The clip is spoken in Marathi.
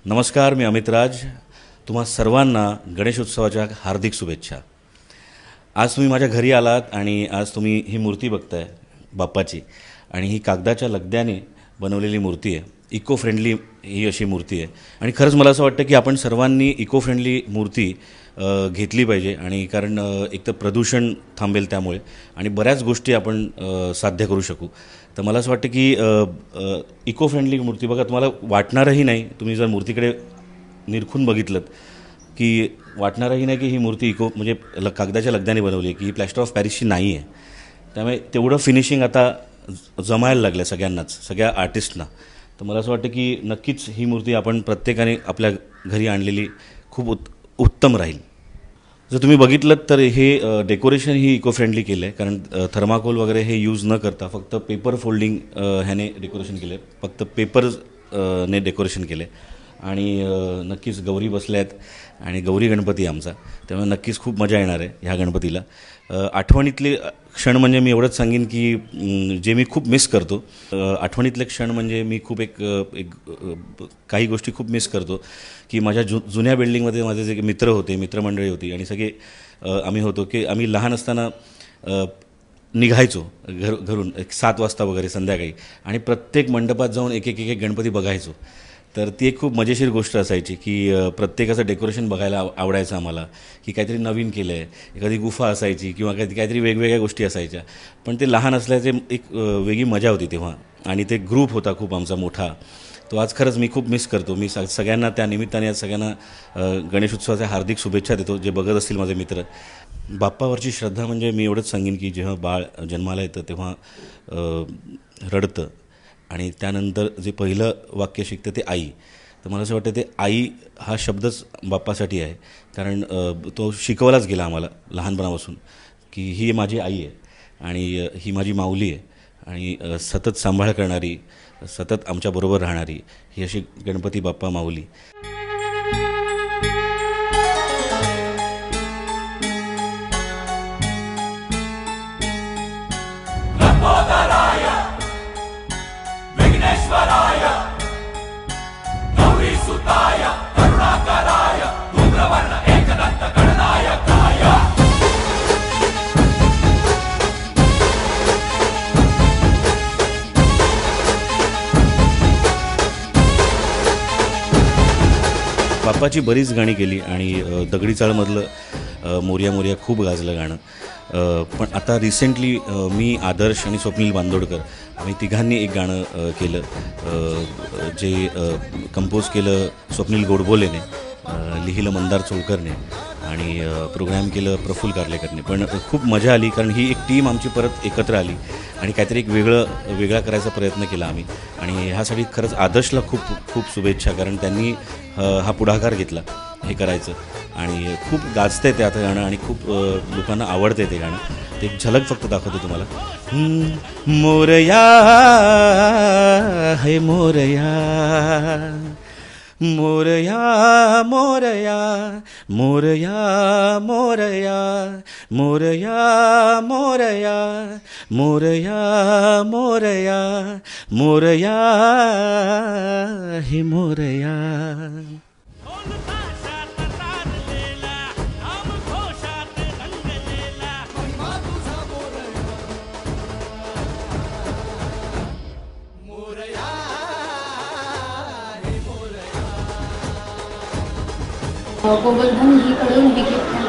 नमस्कार, मी अमित राज. तुम्हा सर्वांना गणेशोत्सवाच्या हार्दिक शुभेच्छा. आज तुम्ही माझ्या घरी आलात आणि आज तुम्ही ही मूर्ती बघताय बाप्पाची, आणि ही कागदाच्या लगद्याने बनवलेली मूर्ती आहे. इको फ्रेंडली ही अशी मूर्ती आहे आणि खरंच मला असं वाटतं की आपण सर्वांनी इको फ्रेंडली मूर्ती घेतली पाहिजे. आणि कारण एक तर प्रदूषण थांबेल त्यामुळे, आणि बऱ्याच गोष्टी आपण साध्य करू शकू. तर मला असं वाटतं की इको फ्रेंडली मूर्ती बघा, तुम्हाला वाटणारही नाही, तुम्ही जर मूर्तीकडे निरखून बघितलं की वाटणारही नाही की ही मूर्ती म्हणजे कागदाच्या लगद्याने बनवली आहे, की ही प्लॅस्टर ऑफ पॅरिसची नाही आहे. त्यामुळे तेवढं फिनिशिंग आता जमायला लागलं सगळ्यांनाच, सगळ्या आर्टिस्टना. तर मला असं वाटतं की नक्कीच ही मूर्ती आपण प्रत्येकाने आपल्या घरी आणलेली खूप उत्तम राहील. जर तुम्ही बघितलं तर हे डेकोरेशन ही इको फ्रेंडली केलं आहे, कारण थर्माकोल वगैरे हे यूज न करता फक्त पेपर फोल्डिंग ह्याने डेकोरेशन केलं आहे, फक्त पेपर ने डेकोरेशन केलं आहे. आणि नक्कीच गौरी बसल्या आहेत आणि गौरी गणपती आमचा, त्यामुळे नक्कीच खूप मजा येणार आहे ह्या गणपतीला. आठवणीतले क्षण म्हणजे मी एवढंच सांगेन की जे मी खूप मिस करतो, आठवणीतले क्षण म्हणजे मी खूप काही गोष्टी खूप मिस करतो की माझ्या जुन्या बिल्डिंगमध्ये माझे जे मित्र होते, मित्रमंडळी होती, आणि सगळे आम्ही होतो की आम्ही लहान असताना निघायचो घरून 7 वाजता वगैरे संध्याकाळी, आणि प्रत्येक मंडपात जाऊन एक एक एक गणपती बघायचो. तर ती एक खूप मजेशीर गोष्ट असायची की प्रत्येकाचं डेकोरेशन बघायला आवडायचं आम्हाला, की काहीतरी नवीन केलं आहे, एखादी गुफा असायची किंवा काहीतरी वेगवेगळ्या गोष्टी असायच्या. पण ते लहान असल्याचे एक वेगळी मजा होती तेव्हा, आणि ते ग्रुप होता खूप आमचा मोठा. तो आज खरंच मी खूप मिस करतो. मी सगळ्यांना त्या निमित्ताने आज सगळ्यांना गणेशोत्सवाच्या हार्दिक शुभेच्छा देतो, जे बघत असतील माझे मित्र. बाप्पावरची श्रद्धा म्हणजे मी एवढंच सांगेन की जेव्हा बाळ जन्माला येतं तेव्हा रडतं, आणि त्यानंतर जे पहिलं वाक्य शिकतं ते आई. तर मला असं वाटतं ते आई हा शब्दच बाप्पासाठी आहे, कारण तो शिकवलाच गेला आम्हाला लहानपणापासून की ही माझी आई आहे आणि ही माझी माऊली आहे, आणि सतत सांभाळ करणारी, सतत आमच्याबरोबर राहणारी ही अशी गणपती बाप्पा माऊली. बाप्पाची बरीच गाणी केली, आणि दगडी चाळमधलं मोरया मोरया खूप गाजलं गाणं. पण आता रिसेंटली मी, आदर्श आणि स्वप्नील बांदोडकर आम्ही तिघांनी एक गाणं केलं, जे कंपोज केलं स्वप्नील गोडबोलेने, लिहिलं मंदार चोळकरने, आणि प्रोग्रॅम केलं प्रफुल्ल कार्लेकरने. पण खूप मजा आली, कारण ही एक टीम आमची परत एकत्र आली आणि काहीतरी एक वेगळा करायचा प्रयत्न केला आम्ही. आणि ह्यासाठी खरंच आदर्शला खूप खूप शुभेच्छा, कारण त्यांनी हा पुढाकार घेतला हे करायचं, आणि खूप गाजतंय ते आता गाणं, आणि खूप लोकांना आवडतंय ते गाणं. ते एक झलक फक्त दाखवतो तुम्हाला. मोरया है मोरया, मोरया मोरया, मोरया मोरया, मोरया मोरया, मोरया मोरया, मोरया हे मोरया. गोवर्धन घीकडून विकेट